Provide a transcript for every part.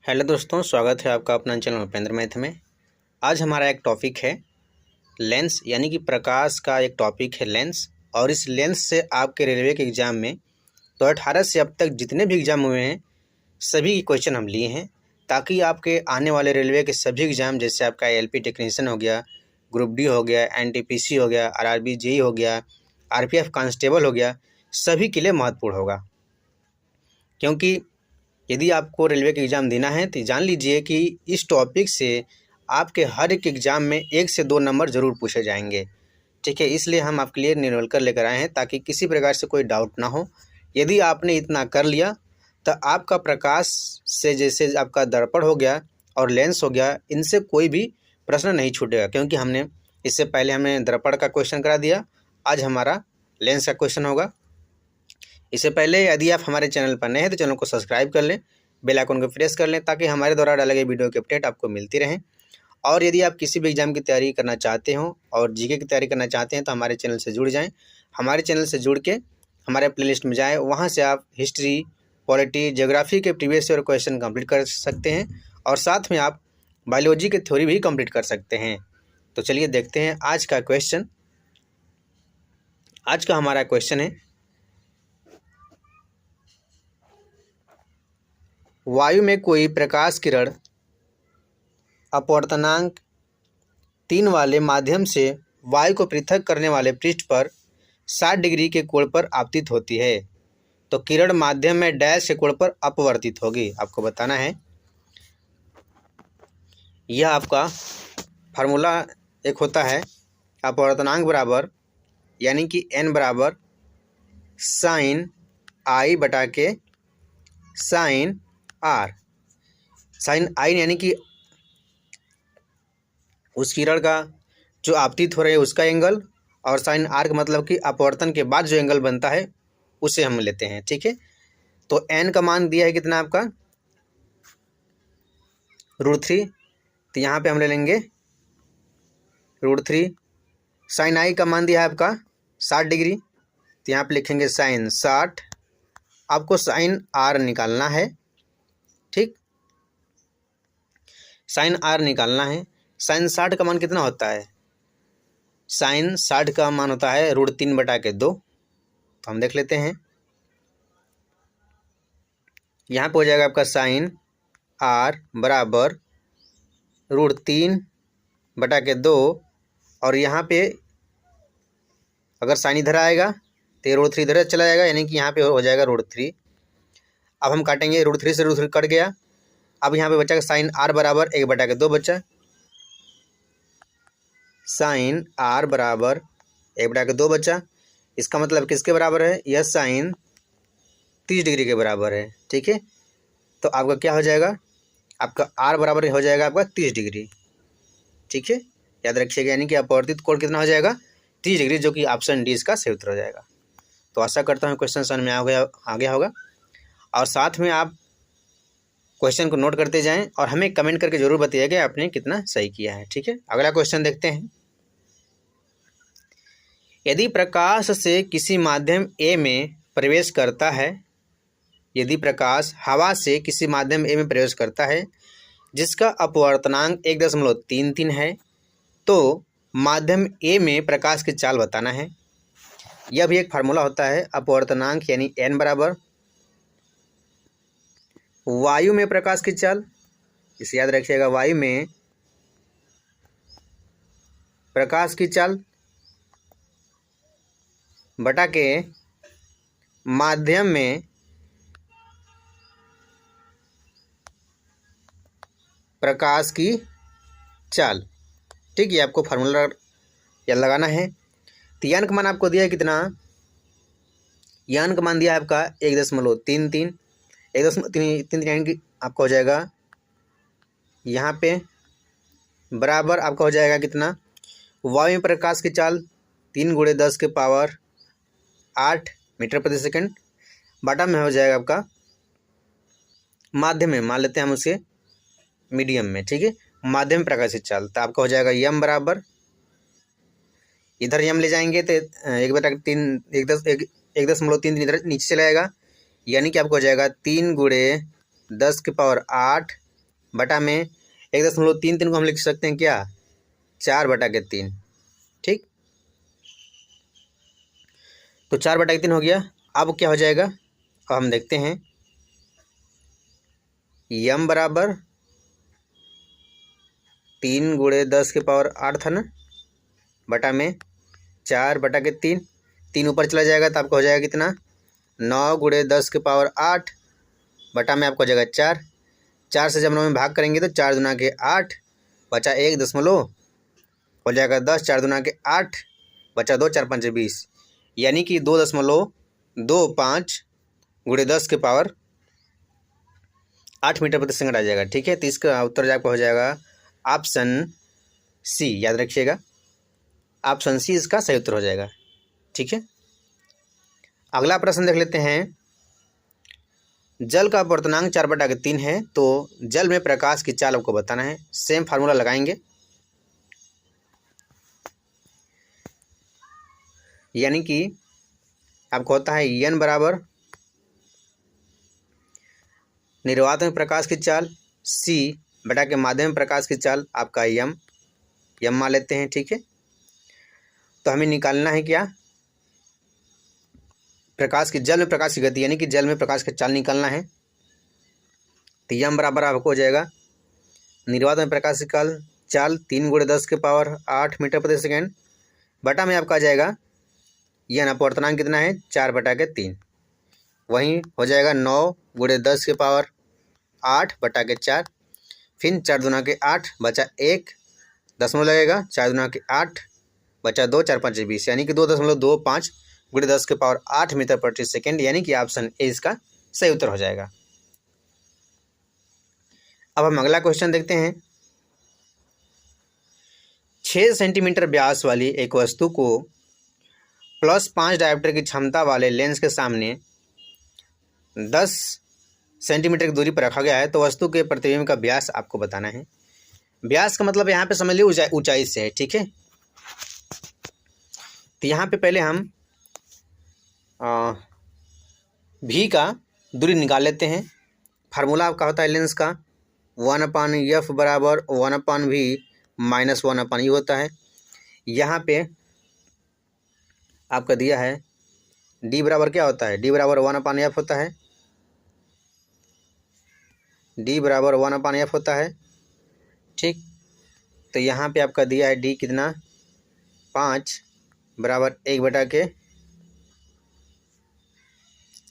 Hello दोस्तों, स्वागत है आपका अपना चैनल उपेंद्र मैथ में। आज हमारा एक टॉपिक है लेंस, यानी कि प्रकाश का एक टॉपिक है लेंस। और इस लेंस से आपके रेलवे के एग्ज़ाम में 2018 से अब तक जितने भी एग्ज़ाम हुए हैं सभी क्वेश्चन हम लिए हैं, ताकि आपके आने वाले रेलवे के सभी एग्ज़ाम, जैसे आपका एलपी टेक्नीशियन हो गया, ग्रुप डी हो गया, एनटीपीसी हो गया, आरआरबी जेई हो गया, आरपीएफ कांस्टेबल हो गया, सभी के लिए महत्वपूर्ण होगा। क्योंकि यदि आपको रेलवे का एग्ज़ाम देना है तो जान लीजिए कि इस टॉपिक से आपके हर एक एग्ज़ाम में 1 से 2 नंबर ज़रूर पूछे जाएंगे। ठीक है, इसलिए हम आपके लिए निरल कर लेकर आए हैं ताकि किसी प्रकार से कोई डाउट ना हो। यदि आपने इतना कर लिया तो आपका प्रकाश से, जैसे आपका दर्पण हो गया और लेंस हो गया, इनसे कोई भी प्रश्न नहीं छूटेगा। क्योंकि हमने इससे पहले हमने दर्पण का क्वेश्चन करा दिया, आज हमारा लेंस का क्वेश्चन होगा। इससे पहले यदि आप हमारे चैनल पर नए हैं तो चैनल को सब्सक्राइब कर लें, बेल आइकन को प्रेस कर लें, ताकि हमारे द्वारा डाले गए वीडियो की अपडेट आपको मिलती रहें। और यदि आप किसी भी एग्ज़ाम की तैयारी करना चाहते हो और जीके की तैयारी करना चाहते हैं तो हमारे चैनल से जुड़ जाएं। हमारे चैनल से जुड़ के हमारे प्लेलिस्ट में जाएं, वहां से आप हिस्ट्री, पॉलिटी, ज्योग्राफी के प्रीवियस ईयर क्वेश्चन कंप्लीट कर सकते हैं और साथ में आप बायोलॉजी की थ्योरी भी कंप्लीट कर सकते हैं। तो चलिए देखते हैं आज का क्वेश्चन। आज का हमारा क्वेश्चन है, वायु में कोई प्रकाश किरण अपवर्तनांक 3 वाले माध्यम से वायु को पृथक करने वाले पृष्ठ पर 60 डिग्री के कोण पर आपतित होती है, तो किरण माध्यम में डैश के कोण पर अपवर्तित होगी। आपको बताना है। यह आपका फार्मूला एक होता है, अपवर्तनांक बराबर, यानी कि n बराबर साइन आई बटा के साइन आर। साइन आई यानी कि उस किरण का जो आपतित हो रही है उसका एंगल, और साइन आर का मतलब कि अपवर्तन के बाद जो एंगल बनता है उसे हम लेते हैं। ठीक है, तो n का मान दिया है कितना आपका, √3, तो यहाँ पे हम ले लेंगे √3। साइन आई का मान दिया है आपका 60 डिग्री, तो यहाँ पे लिखेंगे साइन 60। आपको साइन आर निकालना है। ठीक, साइन आर निकालना है। साइन 60 का मान कितना होता है, साइन 60 का मान होता है √3 बटा के 2। तो हम देख लेते हैं, यहाँ पे हो जाएगा आपका साइन आर बराबर √3 बटा के 2, और यहाँ पे अगर साइन इधर आएगा तो ये √3 इधर चला जाएगा, यानी कि यहाँ पे हो जाएगा √3। अब हम काटेंगे, √3 से √3 कट गया। अब यहाँ पे बचा साइन आर बराबर 1 बटा के 2 बचा। साइन आर बराबर 1 बटा के 2 बचा। इसका मतलब किसके बराबर है, यह साइन 30 डिग्री के बराबर है। ठीक है, तो आपका क्या हो जाएगा, आपका आर बराबर हो जाएगा आपका 30 डिग्री। ठीक है, याद रखिएगा, यानी कि अपवर्तित कोण कितना हो जाएगा, 30 डिग्री, जो कि ऑप्शन डी इसका सही उत्तर हो जाएगा। तो आशा करता हूँ क्वेश्चन समझ में आ गया होगा, और साथ में आप क्वेश्चन को नोट करते जाएं और हमें कमेंट करके जरूर बताइएगा आपने कितना सही किया है। ठीक है, अगला क्वेश्चन देखते हैं। यदि प्रकाश से किसी माध्यम ए में प्रवेश करता है, यदि प्रकाश हवा से किसी माध्यम ए में प्रवेश करता है जिसका अपवर्तनांक 1.33 है, तो माध्यम ए में प्रकाश की चाल बताना है। यह भी एक फार्मूला होता है, अपवर्तनांक यानी n बराबर वायु में प्रकाश की चाल, इसे याद रखिएगा, वायु में प्रकाश की चाल बटा के माध्यम में प्रकाश की चाल। ठीक है, आपको फार्मूला याद लगाना है। तो यान का मान आपको दिया है कितना, यान का मान दिया है आपका 1.33, 1.33 यानी कि आपका हो जाएगा यहाँ पे बराबर आपका हो जाएगा कितना, वायु में प्रकाश की चाल 3 × 10⁸ मीटर प्रति सेकंड, बटा में हो जाएगा आपका माध्यम में, मान लेते हैं हम उसे मीडियम में। ठीक है, माध्यम में प्रकाश की चाल, तो आपका हो जाएगा यम बराबर, इधर यम ले जाएंगे तो 1.3 इधर नीचे चला जाएगा, यानी कि आपको हो जाएगा 3 × 10⁸ बटा में 1.33 को हम लिख सकते हैं क्या, 4/3। ठीक, तो 4/3 हो गया। अब क्या हो जाएगा, अब हम देखते हैं, यम बराबर 3 × 10⁸ था ना, बटा में 4/3। 3 ऊपर चला जाएगा तो आपका हो जाएगा कितना, 9 × 10⁸, बटा में आपका हो जाएगा 4। 4 से जब 9 में भाग करेंगे तो 4 दूना के 8, बचा 1 दशमलव, हो जाएगा 10। 4 दूना के 8, बचा 2, 4 5 20, यानी कि 2.25 × 10⁸ मीटर प्रति सेकंड आ जाएगा। ठीक है, तो इसका उत्तर आपका हो जाएगा ऑप्शन सी, याद रखिएगा, ऑप्शन सी इसका सही उत्तर हो जाएगा। ठीक है, अगला प्रश्न देख लेते हैं। जल का अपवर्तनांक 4/3 है, तो जल में प्रकाश की चाल आपको बताना है। सेम फार्मूला लगाएंगे, यानी कि आपको होता है n बराबर निर्वात में प्रकाश की चाल, c बटा के माध्यम में प्रकाश की चाल, आपका m मान लेते हैं। ठीक है, तो हमें निकालना है क्या, प्रकाश की, जल में प्रकाश की गति, यानी कि जल में प्रकाश की चाल निकालना है। तो m बराबर आपको हो जाएगा निर्वात में प्रकाश की चाल 3 × 10⁸ मीटर प्रति सेकेंड, बटा में आपका आ जाएगा यह अपवर्तनांक कितना है, 4/3। वहीं हो जाएगा 9 × 10⁸, बटा के 4, फिर 4 दूना के 8, बचा 1 दशमलव लगेगा, 4 दूना के 8, बचा 2, 4 5 20, यानी कि 2.25 × 10⁸ मीटर प्रति सेकेंड, यानी कि ऑप्शन ए इसका सही उत्तर हो जाएगा। अब हम अगला क्वेश्चन देखते हैं। 6 सेंटीमीटर व्यास वाली एक वस्तु को +5 डायोप्टर की क्षमता वाले लेंस के सामने 10 सेंटीमीटर की दूरी पर रखा गया है, तो वस्तु के प्रतिबिंब का व्यास आपको बताना है। व्यास का मतलब यहाँ पे समझ लीजिए ऊंचाई से है। ठीक है, तो यहाँ पे पहले हम भी का दूरी निकाल लेते हैं। फार्मूला आपका होता है लेंस का 1/f बराबर 1/v माइनस 1/u होता है। यहाँ पे आपका दिया है d बराबर क्या होता है, d बराबर 1/f होता है, d बराबर 1/f होता है। ठीक, तो यहाँ पे आपका दिया है d कितना, 5 बराबर 1/के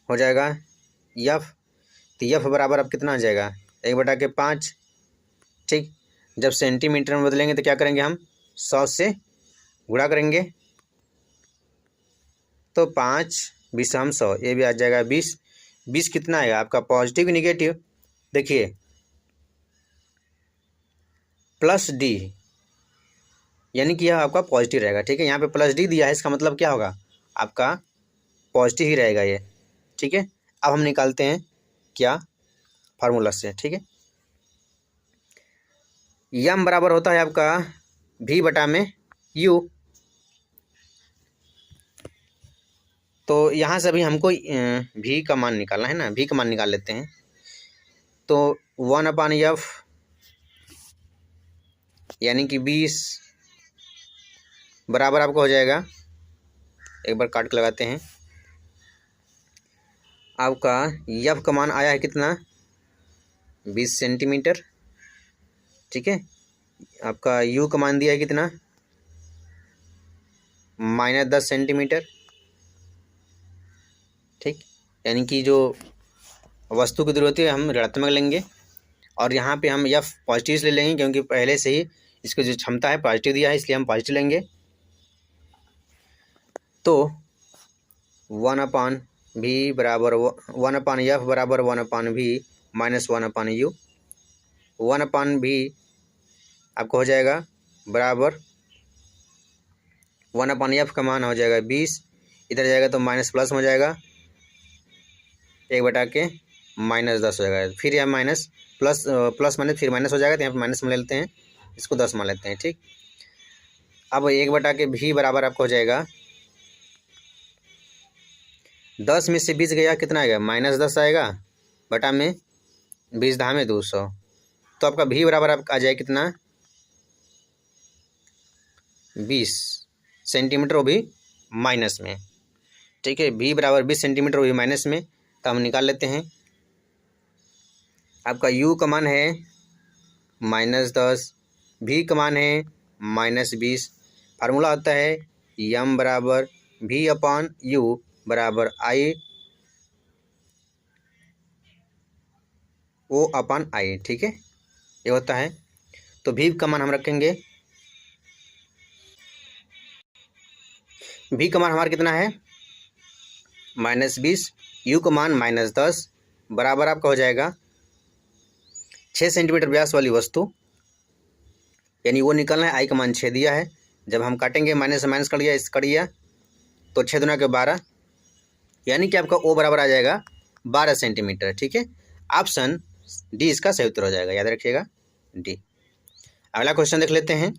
हो जाएगा f, तो f बराबर अब कितना आ जाएगा, 1/5। ठीक, जब सेंटीमीटर में बदलेंगे तो क्या करेंगे हम, 100 से गुणा करेंगे, तो 5 20 हम 100, ये भी आ जाएगा 20। 20 कितना आएगा आपका, पॉजिटिव निगेटिव, देखिए +d, यानी कि यह आपका पॉजिटिव रहेगा। ठीक है, यहाँ पे +d दिया है, इसका मतलब क्या होगा, आपका पॉजिटिव ही रहेगा ये। ठीक है, अब हम निकालते हैं क्या, फार्मूला से। ठीक है, m बराबर होता है आपका v बटा में u, तो यहाँ से अभी हमको v का मान निकालना है ना, v का मान निकाल लेते हैं। तो 1/f यानी कि 20 बराबर आपको हो जाएगा, एक बार काट के लगाते हैं, आपका f का मान आया है कितना, 20 सेंटीमीटर। ठीक है, आपका u का मान दिया है कितना, -10 सेंटीमीटर। ठीक, यानी कि जो वस्तु की दूरी होती है हम ऋणात्मक लेंगे, और यहाँ पे हम f पॉजिटिव ले लेंगे, क्योंकि पहले से ही इसकी जो क्षमता है पॉजिटिव दिया है, इसलिए हम पॉजिटिव लेंगे। तो 1/v बराबर 1/f बराबर 1/v माइनस 1/u, 1/v आपको हो जाएगा बराबर 1/f का मान हो जाएगा 20, इधर जाएगा तो माइनस प्लस हो जाएगा, 1/के -10 हो जाएगा, फिर यह माइनस प्लस माइनस फिर माइनस हो जाएगा, तो यहाँ पर माइनस मान लेते हैं, इसको 10 मान लेते हैं। ठीक, अब 1/के v बराबर आपको हो जाएगा 10 में से 20 गया, कितना आएगा, -10 आएगा, बटा में 20 10 में 200, तो आपका भी बराबर आपका आ जाए कितना, 20 सेंटीमीटर, वो भी माइनस में। ठीक है, भी बराबर 20 सेंटीमीटर, वो भी माइनस में। तो हम निकाल लेते हैं। आपका u का मान है -10, भी का मान है -20। फार्मूला होता है m बराबर v अपॉन u बराबर I O अपॉन I। ठीक है, ये होता है। तो v का मान हम रखेंगे, v का मान हमारा कितना है -20, u का मान -10 बराबर आपका हो जाएगा 6 सेंटीमीटर व्यास वाली वस्तु, यानी वो निकलना है। I का मान 6 दिया है। जब हम काटेंगे माइनस से माइनस कट गया तो 6 दूना के 12, यानी कि आपका O बराबर आ जाएगा 12 सेंटीमीटर। ठीक है, ऑप्शन डी इसका सही उत्तर हो जाएगा, याद रखिएगा डी। अगला क्वेश्चन देख लेते हैं।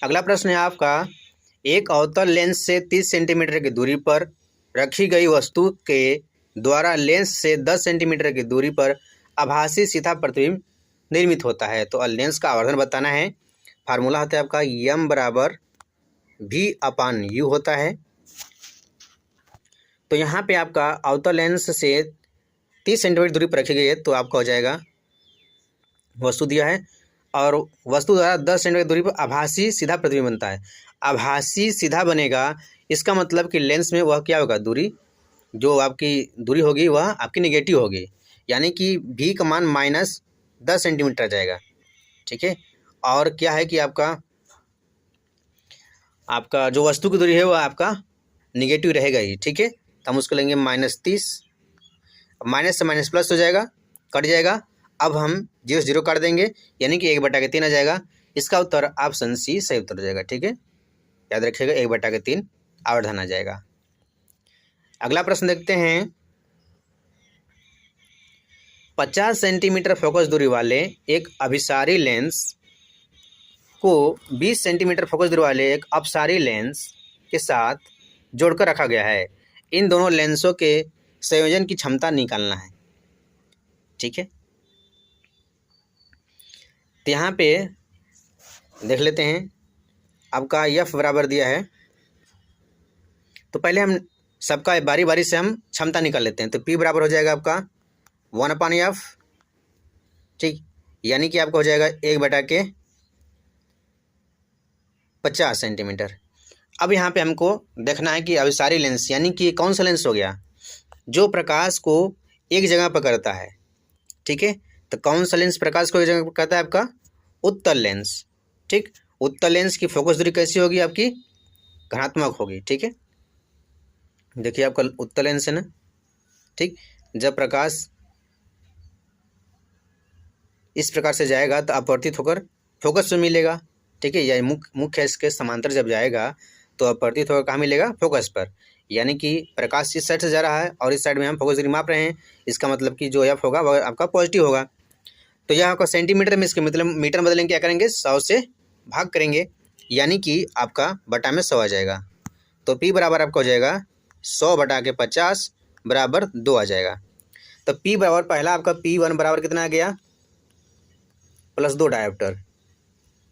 अगला प्रश्न है आपका, एक अवतल लेंस से 30 सेंटीमीटर की दूरी पर रखी गई वस्तु के द्वारा लेंस से 10 सेंटीमीटर की दूरी पर आभासी सीधा प्रतिबिंब निर्मित होता है। तो लेंस का आवर्धन बताना है। फार्मूला होता है आपका m बराबर v अपान u होता है। तो यहाँ पे आपका अवतल लेंस से 30 सेंटीमीटर दूरी पर रखी गई है, तो आपका हो जाएगा, वस्तु दिया है और वस्तु द्वारा 10 सेंटीमीटर दूरी पर आभासी सीधा प्रतिबिंब बनता है। आभासी सीधा बनेगा, इसका मतलब कि लेंस में वह क्या होगा, दूरी, जो आपकी दूरी होगी वह आपकी नेगेटिव होगी, यानी कि भी का मान -10 सेंटीमीटर आ जाएगा। ठीक है, और क्या है कि आपका जो वस्तु की दूरी है वह आपका निगेटिव रहेगा ही। ठीक है, तो हम उसको लेंगे -30, माइनस से माइनस प्लस हो जाएगा, कट जाएगा। अब हम 0 से 0 काट देंगे, यानी कि 1/3 आ जाएगा। इसका उत्तर ऑप्शन सी सही उत्तर हो जाएगा। ठीक है, याद रखिएगा 1/3 आवर्धन आ जाएगा। अगला प्रश्न देखते हैं। 50 सेंटीमीटर फोकस दूरी वाले एक अभिसारी लेंस को 20 सेंटीमीटर फोकस दूरी वाले एक अपसारी लेंस के साथ जोड़कर रखा गया है। इन दोनों लेंसों के संयोजन की क्षमता निकालना है। ठीक है, तो यहाँ पे देख लेते हैं। आपका f बराबर दिया है, तो पहले हम सबका बारी बारी से हम क्षमता निकाल लेते हैं। तो p बराबर हो जाएगा आपका 1/f। ठीक, यानी कि आपका हो जाएगा 1/50 सेंटीमीटर। अब यहाँ पे हमको देखना है कि अभिसारी लेंस यानी कि कौन सा लेंस हो गया, जो प्रकाश को एक जगह पकड़ता है। ठीक है, तो कौन सा लेंस प्रकाश को एक जगह पकड़ता है, आपका उत्तल लेंस। ठीक, उत्तल लेंस की फोकस दूरी कैसी होगी, आपकी धनात्मक होगी। ठीक है, देखिए आपका उत्तल लेंस है ना। ठीक, जब प्रकाश इस प्रकार से जाएगा तो अपवर्तित होकर फोकस में मिलेगा। ठीक है, या मुख्य इसके समांतर जब जाएगा तो अपवर्तित होकर कहाँ मिलेगा, फोकस पर। यानी कि प्रकाश इस साइड से जा रहा है और इस साइड में हम फोकस दूरी माप रहे हैं, इसका मतलब कि जो एफ होगा वह आपका पॉजिटिव होगा। तो यह आपका सेंटीमीटर में, इसके मतलब मीटर में बदलेंगे, क्या करेंगे 100 से भाग करेंगे, यानी कि आपका बटा में 100 आ जाएगा। तो P बराबर आपका हो जाएगा 100/50 बराबर 2 आ जाएगा। तो P बराबर पहला आपका P1 बराबर कितना आ गया, +2 डायोप्टर।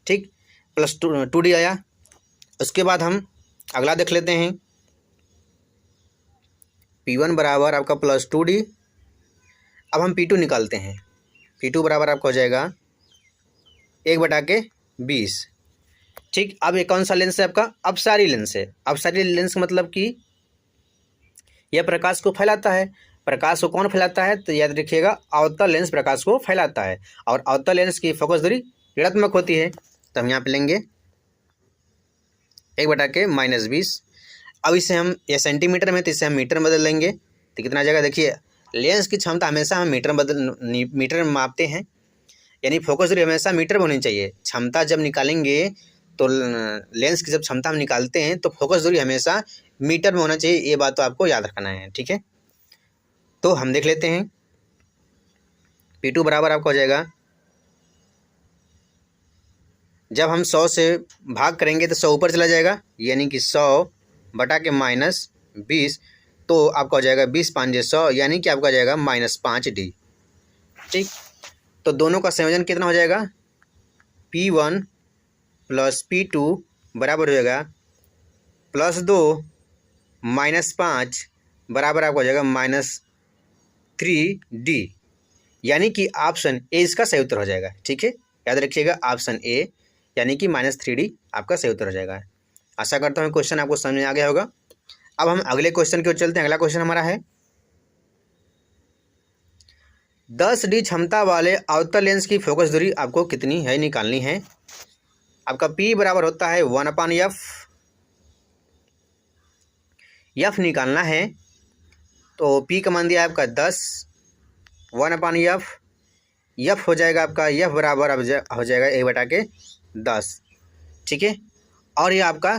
ठीक, +2D आया। उसके बाद हम अगला देख लेते हैं। P1 बराबर आपका +2D। अब हम P2 निकालते हैं। P2 बराबर आपका हो जाएगा 1/20। ठीक, अब ये कौन सा लेंस है, आपका अपसारी लेंस है। अपसारी लेंस मतलब कि यह प्रकाश को फैलाता है। प्रकाश को कौन फैलाता है, तो याद रखिएगा अवतल लेंस प्रकाश को फैलाता है, और अवतल लेंस की फोकस दूरी ऋणात्मक होती है। तो हम यहाँ पे लेंगे 1/-20। अब इसे हम, ये सेंटीमीटर में, तो इसे हम मीटर में बदल लेंगे तो कितना आ जाएगा। देखिए लेंस की क्षमता हमेशा हम मीटर में मापते हैं, यानी फोकस दूरी हमेशा मीटर में होनी चाहिए। क्षमता जब निकालेंगे तो लेंस की जब क्षमता हम निकालते हैं तो फोकस दूरी हमेशा मीटर में होना चाहिए, ये बात तो आपको याद रखना है। ठीक है, तो हम देख लेते हैं। P2 बराबर आपका हो जाएगा, जब हम 100 से भाग करेंगे तो 100 ऊपर चला जाएगा, यानी कि 100/-20। तो आपका हो जाएगा 20 5 100, यानी कि आपका हो जाएगा -5d। ठीक, तो दोनों का संयोजन कितना हो जाएगा, P1 + P2 बराबर हो जाएगा +2 -5 बराबर आपका हो जाएगा -3d, यानी कि ऑप्शन ए इसका सही उत्तर हो जाएगा। ठीक है, याद रखिएगा ऑप्शन ए यानी कि -3d आपका सही उत्तर हो जाएगा। आशा करता हूँ क्वेश्चन आपको समझ में आ गया होगा। अब हम अगले क्वेश्चन की ओर चलते हैं। अगला क्वेश्चन हमारा है 10d क्षमता वाले अवतल लेंस की फोकस दूरी आपको कितनी है निकालनी है। आपका P बराबर होता है 1/f, f निकालना है तो P का मान दिया है आपका 10, 1/f, f हो जाएगा आपका f बराबर अब हो जाएगा 1/10। ठीक है, और ये आपका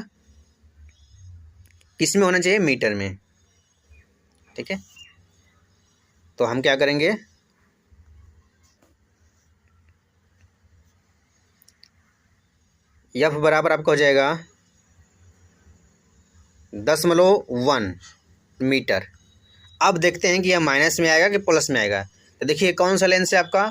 किस में होना चाहिए, मीटर में। ठीक है, तो हम क्या करेंगे, f बराबर आपका हो जाएगा 10.1 मीटर। अब देखते हैं कि यह माइनस में आएगा कि प्लस में आएगा। तो देखिए कौन सा लेंस है आपका,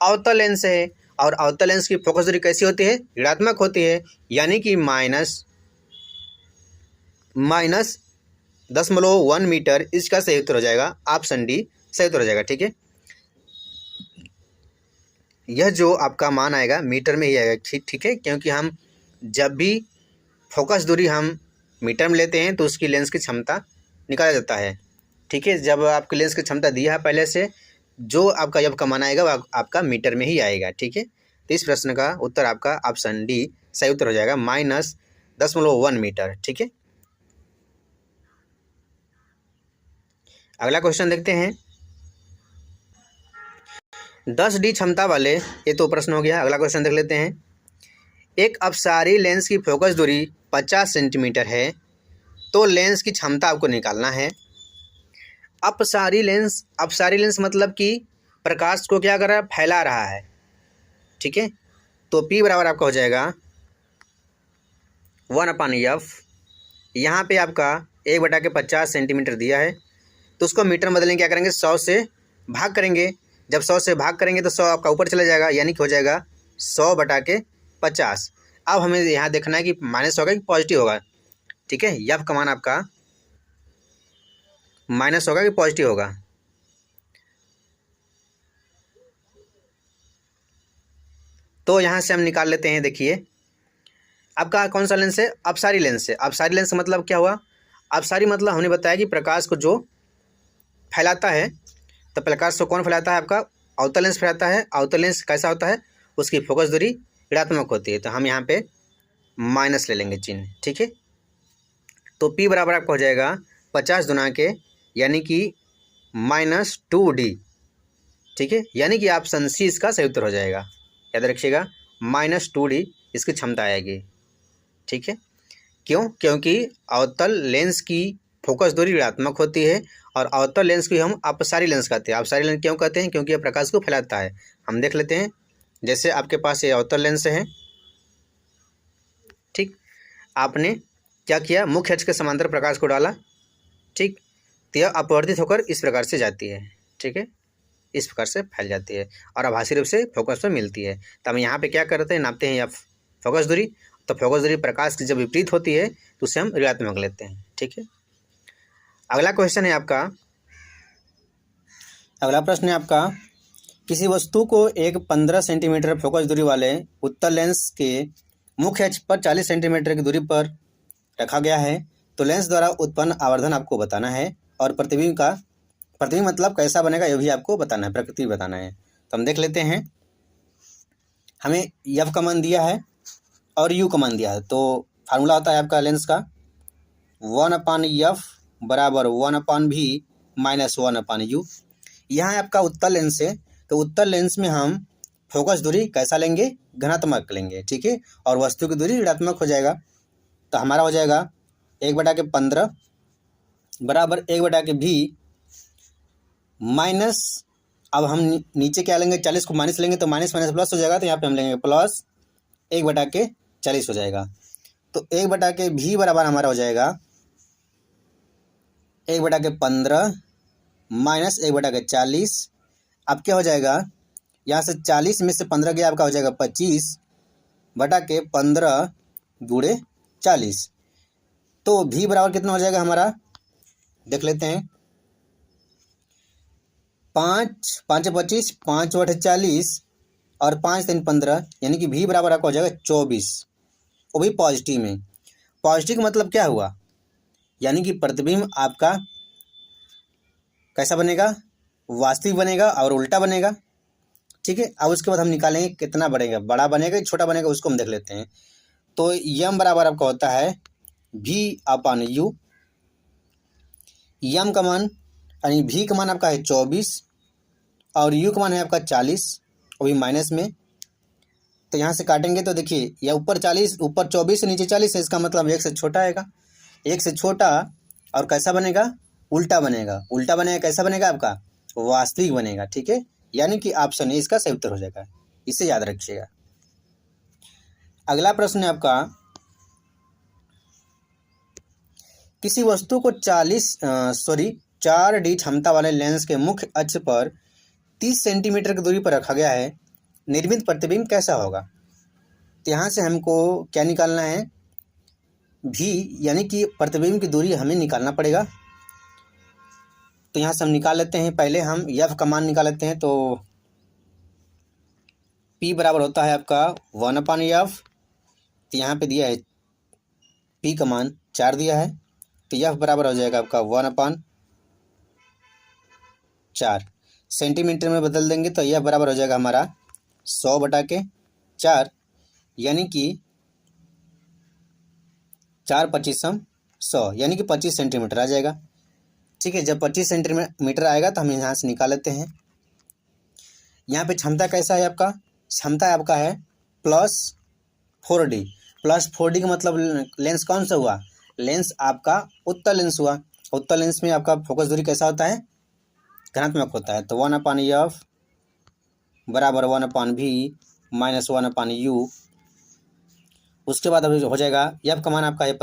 अवतल लेंस है, और अवतल लेंस की फोकस दूरी कैसी होती है, ऋणात्मक होती है, यानी कि -10.1 मीटर इसका सही उत्तर हो जाएगा, ऑप्शन डी सही उत्तर हो जाएगा। ठीक है, यह जो आपका मान आएगा मीटर में ही आएगा। ठीक है, क्योंकि हम जब भी फोकस दूरी हम मीटर में लेते हैं तो उसकी लेंस की क्षमता निकाला जाता है। ठीक है, जब आपकी लेंस की क्षमता दिया है पहले से, जो आपका जब का मान आएगा वह आपका मीटर में ही आएगा। ठीक है, तो इस प्रश्न का उत्तर आपका ऑप्शन डी सही उत्तर हो जाएगा, -10.1 मीटर। ठीक है, अगला क्वेश्चन देखते हैं। 10d क्षमता वाले, ये तो प्रश्न हो गया। अगला क्वेश्चन देख लेते हैं। एक अपसारी लेंस की फोकस दूरी 50 सेंटीमीटर है, तो लेंस की क्षमता आपको निकालना है। अपसारी लेंस मतलब कि प्रकाश को क्या कर रहा है, फैला रहा है। ठीक है, तो P बराबर आपका हो जाएगा 1/f, यहाँ पे आपका 1/50 सेंटीमीटर दिया है, तो उसको मीटर में बदलेंगे, क्या करेंगे, 100 से भाग करेंगे। जब 100 से भाग करेंगे तो 100 आपका ऊपर चला जाएगा, यानी कि हो जाएगा 100/50। अब हमें यहाँ देखना है कि माइनस होगा कि पॉजिटिव होगा। ठीक है, यफ का मान आपका माइनस होगा कि पॉजिटिव होगा। तो यहाँ से हम निकाल लेते हैं। देखिए आपका कौन सा लेंस है, अपसारी लेंस है। अपसारी लेंस मतलब क्या हुआ, अपसारी मतलब हमने बताया कि प्रकाश को जो फैलाता है, तो प्रकाश को कौन फैलाता है, आपका अवतल लेंस फैलाता है। अवतल लेंस कैसा होता है, उसकी फोकस दूरी ऋणात्मक होती है, तो हम यहाँ पे माइनस ले लेंगे चिन्ह। ठीक है, तो P बराबर आपका हो जाएगा 50 गुना के, यानी कि -2d। ठीक है, यानी कि ऑप्शन सी इसका सही उत्तर हो जाएगा। याद रखिएगा -2d इसकी क्षमता आएगी। ठीक है, क्यों, क्योंकि अवतल लेंस की फोकस दूरी ऋणात्मक होती है, और अवतल लेंस को हम अपसारी लेंस कहते हैं। अपसारी लेंस क्यों कहते हैं, क्योंकि यह प्रकाश को फैलाता है। हम देख लेते हैं, जैसे आपके पास ये अवतल लेंस है। ठीक, आपने क्या किया, मुख्य अक्ष के समांतर प्रकाश को डाला। ठीक, तो यह अपवर्तित होकर इस प्रकार से जाती है। ठीक है, इस प्रकार से फैल जाती है और आभासी रूप से फोकस में मिलती है। तो हम यहाँ पे क्या करते हैं, नापते हैं या फोकस दूरी। तो फोकस दूरी प्रकाश की जब विपरीत होती है तो उसे हम ऋणात्मक लेते हैं। ठीक है, अगला क्वेश्चन है आपका, अगला प्रश्न है आपका, किसी वस्तु को एक 15 सेंटीमीटर फोकस दूरी वाले उत्तल लेंस के मुख्य अक्ष पर 40 सेंटीमीटर की दूरी पर रखा गया है, तो लेंस द्वारा उत्पन्न आवर्धन आपको बताना है, और प्रतिबिंब मतलब कैसा बनेगा ये भी आपको बताना है, प्रकृति बताना है। तो हम देख लेते हैं। हमें एफ का मान दिया है और यू का मान दिया है, तो फार्मूला होता है आपका लेंस का 1/f बराबर 1/v माइनस 1/u। यहाँ आपका उत्तल लेंस है, तो उत्तल लेंस में हम फोकस दूरी कैसा लेंगे, घनात्मक लेंगे। ठीक है, और वस्तु की दूरी ऋणात्मक हो जाएगा, तो हमारा हो जाएगा 1/15 बराबर 1/v माइनस, अब हम नीचे क्या लेंगे, 40 को माइनस लेंगे तो माइनस माइनस प्लस हो जाएगा, तो यहाँ पे हम लेंगे प्लस 1/40 हो जाएगा। तो 1/v बराबर हमारा हो जाएगा 1/15 माइनस 1/40। अब क्या हो जाएगा, यहाँ से 40 में से 15 गया, आपका हो जाएगा 25/15 गुणे 40। तो भी बराबर कितना हो जाएगा हमारा, देख लेते हैं। 5 5 25, 5/40 और 5 3 15, यानी कि भी बराबर आपका हो जाएगा 24, वो भी पॉजिटिव में। पॉजिटिव का मतलब क्या हुआ, यानी कि प्रतिबिंब आपका कैसा बनेगा, वास्तविक बनेगा और उल्टा बनेगा। ठीक है, अब उसके बाद हम निकालेंगे कितना बनेगा, बड़ा बनेगा कि छोटा बनेगा, उसको हम देख लेते हैं। तो यम बराबर आपका होता है V/U। यम का मान यानी भी का मान आपका है 24 और यू का मान है आपका 40, वो भी माइनस में। तो यहाँ से काटेंगे तो देखिए, यह ऊपर 40, ऊपर 24 से नीचे 40 है, इसका मतलब 1 से छोटा आएगा। 1 से छोटा और कैसा बनेगा, उल्टा बनेगा। उल्टा बनेगा, कैसा बनेगा आपका, वास्तविक बनेगा। ठीक है, यानी कि ऑप्शन ए इसका सही उत्तर हो जाएगा, इसे याद रखिएगा। अगला प्रश्न है आपका, किसी वस्तु को 4D क्षमता वाले लेंस के मुख्य अक्ष पर 30 सेंटीमीटर की दूरी पर रखा गया है, निर्मित प्रतिबिंब कैसा होगा। तो यहाँ से हमको क्या निकालना है, भी यानी कि प्रतिबिंब की दूरी हमें निकालना पड़ेगा। तो यहाँ से हम निकाल लेते हैं, पहले हम एफ का मान निकाल लेते हैं। तो पी बराबर होता है आपका 1/f। तो यहाँ पे दिया है पी का मान 4 दिया है, तो एफ बराबर हो जाएगा आपका 1/4। सेंटीमीटर में बदल देंगे तो यह बराबर हो जाएगा हमारा 100/4, यानी कि 4 25 100, यानी कि 25 सेंटीमीटर आ जाएगा। ठीक है, जब 25 सेंटीमीटर आएगा तो हम यहाँ से निकाल लेते हैं। यहाँ पे क्षमता कैसा है आपका, क्षमता आपका है +4D। +4D का मतलब लेंस कौन सा हुआ, लेंस आपका उत्तल लेंस हुआ। उत्तल लेंस में आपका फोकस दूरी कैसा होता है, धनात्मक होता है। तो 1/f बराबर 1/v माइनस 1/u। उसके बाद अभी हो जाएगा, एफ का मान आपका है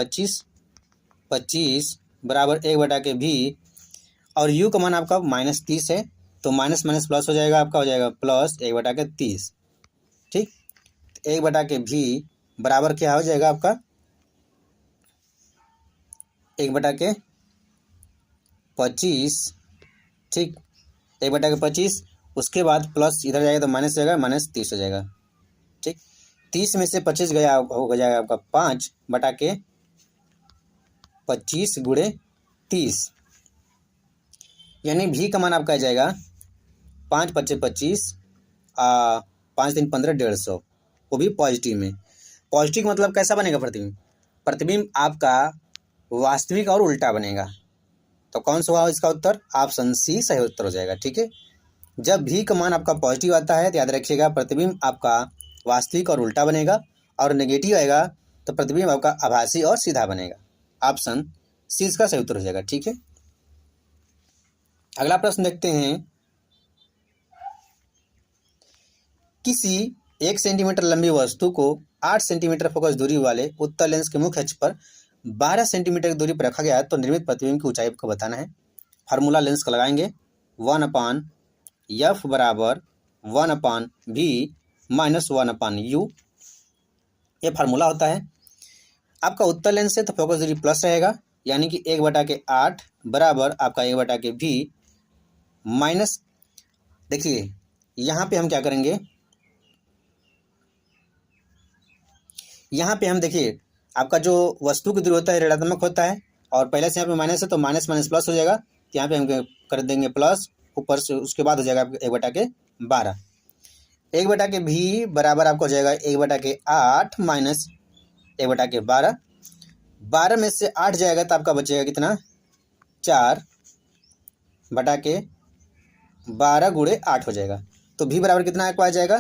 25 बराबर 1/v और यू का मान आपका -30 है, तो माइनस माइनस प्लस हो जाएगा, आपका हो जाएगा +1/30। ठीक, 1/v बराबर क्या हो जाएगा आपका 1/25। ठीक, 1/25, उसके बाद प्लस इधर जाएगा तो माइनस हो जाएगा, -30 हो जाएगा। ठीक, 30 में से 25 गया, हो जाएगा आपका 5/25 गुणे 30, यानी भी का मान आपका आ जाएगा 5 × 25 5 3 15 150, वो भी पॉजिटिव में। पॉजिटिव मतलब कैसा बनेगा प्रतिबिंब, प्रतिबिंब आपका वास्तविक और उल्टा बनेगा। तो कौन सा हुआ इसका उत्तर, ऑप्शन सी सही उत्तर हो जाएगा। ठीक है, जब भी का मान आपका पॉजिटिव आता है तो याद रखिएगा प्रतिबिंब आपका वास्तविक और उल्टा बनेगा, और नेगेटिव आएगा तो प्रतिबिंब आपका आभासी और सीधा बनेगा। ऑप्शन सी इसका सही उत्तर हो जाएगा। ठीक है, अगला प्रश्न देखते हैं, किसी 1 सेंटीमीटर लंबी वस्तु को 8 सेंटीमीटर फोकस दूरी वाले उत्तल लेंस के मुख्य अक्ष पर 12 सेंटीमीटर की दूरी पर रखा गया है, तो निर्मित प्रतिबिंब की ऊंचाई को बताना है। फार्मूला लेंस का लगाएंगे, 1/f बराबर 1/v माइनस 1/u, ये फार्मूला होता है। आपका उत्तल लेंस है तो फोकस दूरी प्लस रहेगा, यानी कि 1/8 बराबर आपका 1/v माइनस, देखिए यहाँ पे हम क्या करेंगे, यहाँ पे हम देखिए आपका जो वस्तु की दूरी होता है ऋणात्मक होता है, और पहले से यहाँ पे माइनस है तो माइनस माइनस प्लस हो जाएगा। तो यहाँ पे हम कर देंगे प्लस ऊपर से, उसके बाद हो जाएगा 1/12। 1/v बराबर आपको हो जाएगा 1/8 माइनस 1/12। 12 में से 8 जाएगा तो आपका बचेगा कितना, 4/12 गुणे 8 हो जाएगा। तो भी बराबर कितना आपको आ जाएगा,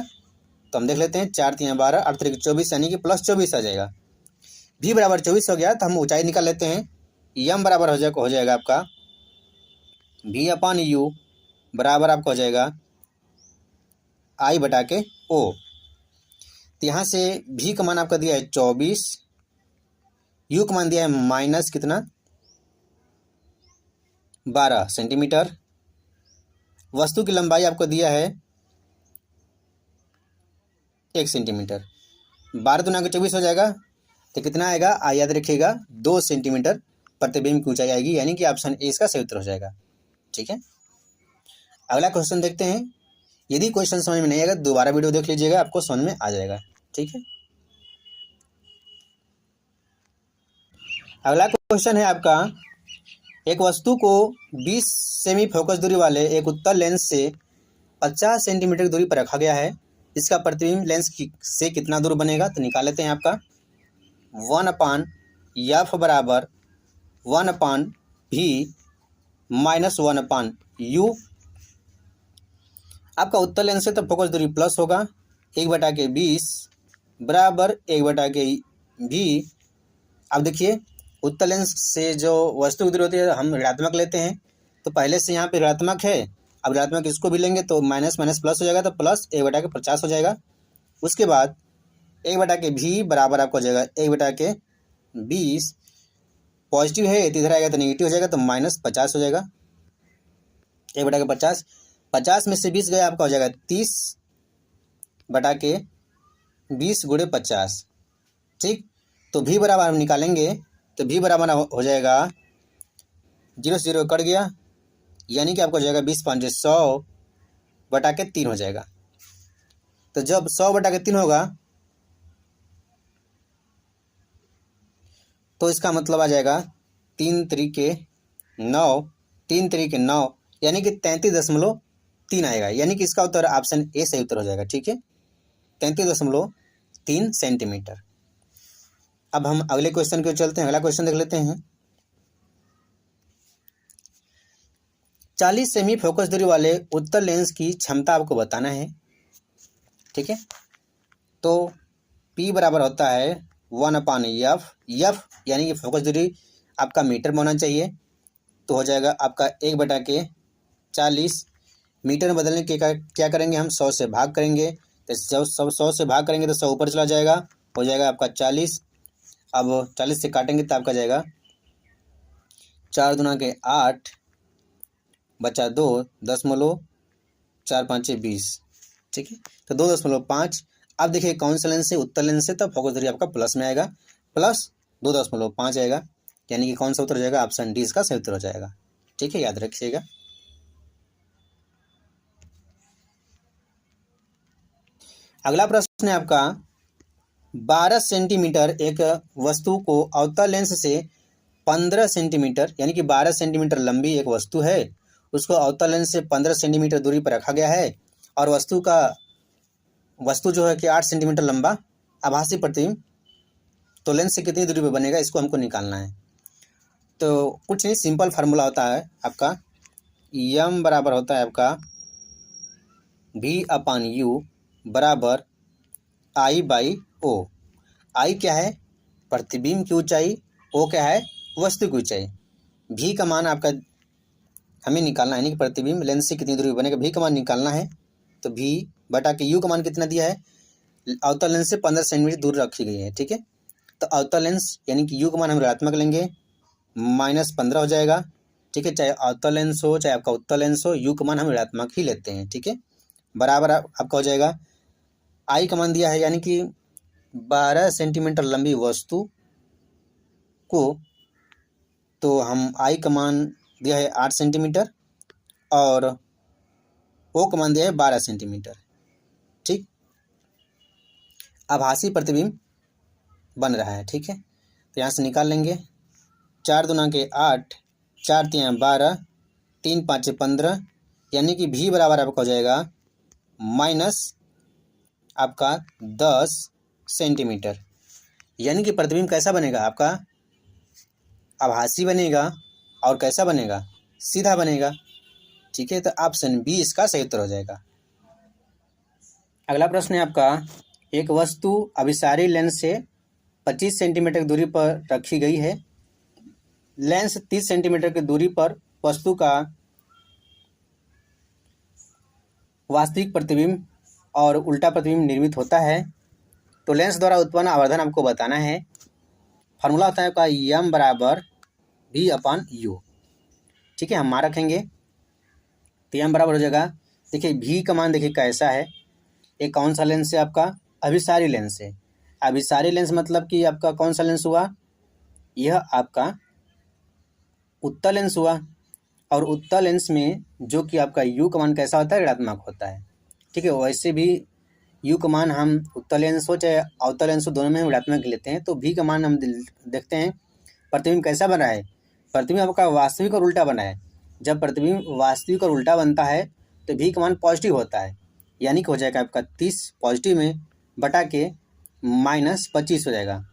तो हम देख लेते हैं, 4 3 12 8 3 24, यानी कि +24 आ जाएगा। भी बराबर 24 हो गया तो हम ऊंचाई निकाल लेते हैं। यम बराबर हो जाएगा आपका v/u बराबर आपका हो जाएगा I/O। तो यहाँ से भी का मान आपका दिया है 24, यू का मान दिया है माइनस कितना 12 सेंटीमीटर। वस्तु की लंबाई आपको दिया है 1 सेंटीमीटर। 12 दूना 24 हो जाएगा, तो कितना आएगा याद रखिएगा 2 सेंटीमीटर प्रतिबिंब की ऊंचाई आएगी, यानी कि ऑप्शन ए इसका सही उत्तर हो जाएगा। ठीक है, अगला क्वेश्चन देखते हैं। यदि क्वेश्चन समझ में नहीं आएगा दोबारा वीडियो देख लीजिएगा, आपको समझ में आ जाएगा। ठीक है, अगला क्वेश्चन है आपका, एक वस्तु को 20 सेमी फोकस दूरी वाले एक उत्तल लेंस से 50 सेंटीमीटर की दूरी पर रखा गया है। इसका प्रतिबिंब लेंस से कितना दूर बनेगा? तो निकाल लेते हैं। आपका 1/f बराबर 1/v माइनस 1/u। आपका उत्तल लेंस से तो फोकस दूरी प्लस होगा, 1/20 बराबर 1/v। अब देखिए, उत्तल लेंस से जो वस्तु की दूरी होती है हम ऋणात्मक लेते हैं, तो पहले से यहाँ पे ऋणात्मक है, अब ऋणात्मक इसको भी लेंगे तो माइनस माइनस प्लस हो जाएगा, तो प्लस 1/50 हो जाएगा। उसके बाद 1/v बराबर आपको हो जाएगा 1/20। पॉजिटिव है तो इधर आएगा तो नेगेटिव हो जाएगा, तो -50 हो जाएगा। 1/50, 50 में से 20 गया, आपका हो जाएगा 30/20 × 50। ठीक, तो v बराबर हम निकालेंगे तो v बराबर हो जाएगा 0 से 0 कट गया, यानी कि आपको हो जाएगा 20×5 100/3 हो जाएगा। तो जब 100/3 होगा तो इसका मतलब आ जाएगा 3 त्रिके 9, 3 त्रिके 9, यानी कि 33.3 आएगा, यानी कि इसका उत्तर ऑप्शन ए सही उत्तर हो जाएगा। ठीक है, 33.3 सेंटीमीटर। अब हम अगले क्वेश्चन की चलते हैं। अगला क्वेश्चन देख लेते हैं। 40 सेमी फोकस दूरी वाले उत्तल लेंस की क्षमता आपको बताना है। ठीक है, तो P बराबर होता है 1/f, एफ यानी कि फोकस दूरी आपका मीटर में होना चाहिए, तो हो जाएगा आपका 1/40। मीटर में बदलने के क्या करेंगे हम, 100 से भाग करेंगे, तो 100 से भाग करेंगे तो 100 ऊपर चला जाएगा, हो जाएगा आपका 40। अब 40 से काटेंगे तो आपका जाएगा 4 दूना 8 बचा 2 0.4 20। ठीक है, तो 2.5। अब देखिए कौन सा लेंस है, उत्तल लेंस से, तो फोकस दूरी आपका प्लस में आएगा, प्लस 2.5 आएगा, यानी कि कौन सा उत्तर हो जाएगा, ऑप्शन डी इसका सही उत्तर हो जाएगा। ठीक है, याद रखिएगा। अगला प्रश्न है आपका, 12 सेंटीमीटर एक वस्तु को अवतल लेंस से 15 सेंटीमीटर, यानी कि 12 सेंटीमीटर लंबी एक वस्तु है, उसको अवतल लेंस से 15 सेंटीमीटर दूरी पर रखा गया है, और वस्तु जो है कि 8 सेंटीमीटर लंबा आभासी प्रतिबिंब, तो लेंस से कितनी दूरी पर बनेगा, इसको हमको निकालना है। तो कुछ नहीं, सिंपल फार्मूला होता है आपका, m बराबर होता है आपका v/u बराबर I/o। I क्या है, प्रतिबिंब की ऊंचाई, O क्या है, वस्तु की ऊंचाई। v का मान आपका हमें निकालना है, यानी कि प्रतिबिंब लेंस से कितनी दूरी पर बनेगा, v का मान निकालना है। तो v/u का मान कितना दिया है, अवतल लेंस से 15 सेंटीमीटर दूर रखी गई है। ठीक है, तो अवतल लेंस यानी कि u का मान हम ऋणात्मक लेंगे, -15 हो जाएगा। ठीक है, चाहे अवतल लेंस हो चाहे आपका उत्तल लेंस हो, u का मान हम ऋणात्मक ही लेते हैं। ठीक है, बराबर आपका हो जाएगा, I का मान दिया है, यानी कि 12 सेंटीमीटर लंबी वस्तु को, तो हम I का मान दिया है 8 सेंटीमीटर और O का मान दिया है 12 सेंटीमीटर। ठीक, आभासी प्रतिबिंब बन रहा है। ठीक है, तो यहाँ से निकाल लेंगे, 4 दूना 8, 4 तियाँ 12, 3 5 15, यानी कि v बराबर आपका हो जाएगा माइनस आपका 10 सेंटीमीटर। यानी कि प्रतिबिंब कैसा बनेगा, आपका आभासी बनेगा और कैसा बनेगा, सीधा बनेगा। ठीक है, तो ऑप्शन बी इसका सही उत्तर हो जाएगा। अगला प्रश्न है आपका, एक वस्तु अभिसारी लेंस से 25 सेंटीमीटर की दूरी पर रखी गई है। लेंस 30 सेंटीमीटर की दूरी पर वस्तु का वास्तविक प्रतिबिंब और उल्टा प्रतिबिंब निर्मित होता है, तो लेंस द्वारा उत्पन्न आवर्धन आपको बताना है। फार्मूला होता है आपका m बराबर v/u। ठीक है, हम मान रखेंगे तो यम बराबर हो जाएगा, देखिए भी का मान देखिए कैसा है, ये कौन सा लेंस है आपका, अभिसारी लेंस है। अभिसारी लेंस मतलब कि आपका कौन सा लेंस हुआ, यह आपका उत्तल लेंस हुआ। और उत्तल लेंस में जो कि आपका यू का मान कैसा होता है, ऋणात्मक होता है। ठीक है, वैसे भी यू का मान हम उत्तल लेंस हो चाहे अवतल लेंस हो, दोनों में ऋणात्मक लेते हैं। तो भी का मान हम देखते हैं प्रतिबिंब कैसा बना है, प्रतिबिंब आपका वास्तविक और उल्टा बना है। जब प्रतिबिंब वास्तविक और उल्टा बनता है तो भी का मान पॉजिटिव होता है, यानी कि हो जाएगा आपका 30 पॉजिटिव में बटा के -25 हो जाएगा।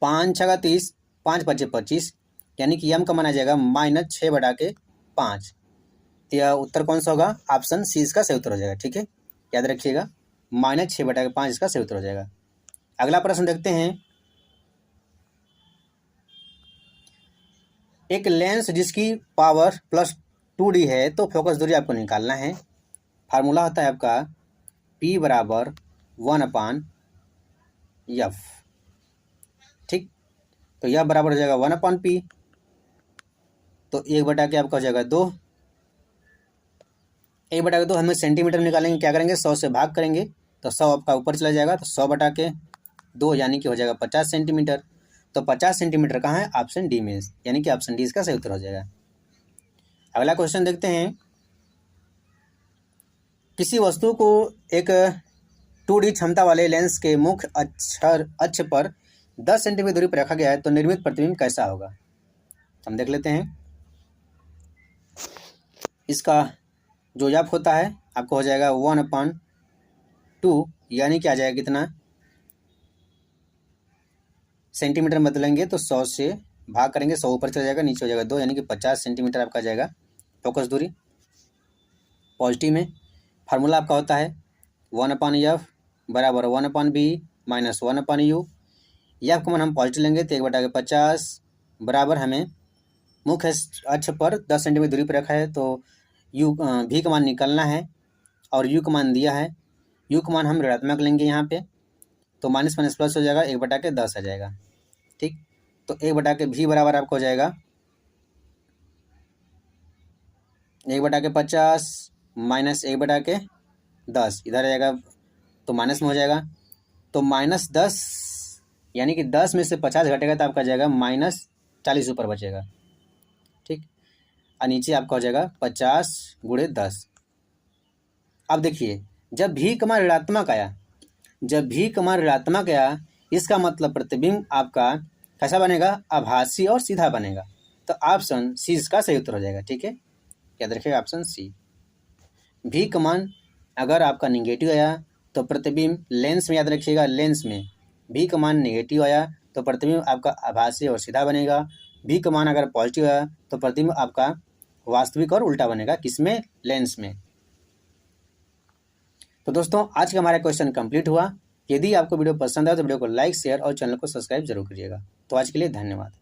5 छगा 30, 5 बचे 25, यानी कि यम का मान आ जाएगा -6 बटा के 5। तो यह उत्तर कौन सा होगा, ऑप्शन सी इसका सही उत्तर हो जाएगा। ठीक है, याद रखिएगा, -6 बटा के 5 इसका सही उत्तर हो जाएगा। अगला प्रश्न देखते हैं, एक लेंस जिसकी पावर +2d है तो फोकस दूरी आपको निकालना है। फार्मूला होता है आपका P बराबर 1/f। ठीक, तो यह बराबर हो जाएगा 1/p, तो 1 बटा के आपका हो जाएगा 2। 1 बटा के 2 हमें सेंटीमीटर निकालेंगे, क्या करेंगे 100 से भाग करेंगे तो 100 आपका ऊपर चला जाएगा, तो 100 बटा के 2 यानी कि हो जाएगा 50 सेंटीमीटर। तो 50 सेंटीमीटर कहाँ है, ऑप्शन डी में, यानी कि ऑप्शन डी इसका सही उत्तर हो जाएगा। अगला क्वेश्चन देखते हैं, किसी वस्तु को एक 2D क्षमता वाले लेंस के मुख्य अक्ष पर 10 सेंटीमीटर दूरी पर रखा गया है तो निर्मित प्रतिबिंब कैसा होगा। हम देख लेते हैं, इसका जो एफ होता है आपको हो जाएगा 1/2, यानी कि आ जाएगा कितना, सेंटीमीटर बदलेंगे तो 100 से भाग करेंगे, 100 ऊपर चला जाएगा, नीचे हो जाएगा 2, यानी कि 50 सेंटीमीटर आपका जाएगा फोकस दूरी पॉजिटिव में। फार्मूला आपका होता है 1/f बराबर 1/b माइनस 1/u। एफ का मान हम पॉजिटिव लेंगे तो 1 बटा के 50 बराबर हमें मुख्य अक्ष पर 10 सेंटीमीटर दूरी पर रखा है तो यू भी का मान निकालना है और यू का मान दिया है। यू का मान हम ऋणात्मक लेंगे यहाँ पे, तो माइनस माइनस प्लस हो जाएगा, 1 बटा के 10 आ जाएगा। ठीक, तो 1 बटा के भी बराबर आपको हो जाएगा 1 बटा के 50 माइनस 1 बटा के 10, इधर आ जाएगा तो माइनस में हो जाएगा, तो -10 यानी कि 10 में से 50 घटेगा तो आपका जाएगा -40 ऊपर बचेगा। ठीक, और नीचे आपका हो जाएगा 50 गुणे 10। अब देखिए, जब भी का मान ऋणात्मक आया, जब भी का मान ऋणात्मक आया, इसका मतलब प्रतिबिंब आपका कैसा बनेगा, आभासी और सीधा बनेगा। तो ऑप्शन सी इसका सही उत्तर हो जाएगा। ठीक है, याद रखिएगा ऑप्शन सी। भी का मान अगर आपका निगेटिव आया तो प्रतिबिंब लेंस में, याद रखिएगा लेंस में भी का मान निगेटिव आया तो प्रतिबिंब आपका आभासी और सीधा बनेगा। भी का मान अगर पॉजिटिव आया तो प्रतिबिंब आपका वास्तविक और उल्टा बनेगा, किसमें, लेंस में। तो दोस्तों आज का हमारा क्वेश्चन कंप्लीट हुआ। यदि आपको वीडियो पसंद आए तो वीडियो को लाइक, शेयर और चैनल को सब्सक्राइब जरूर करिएगा। तो आज के लिए धन्यवाद।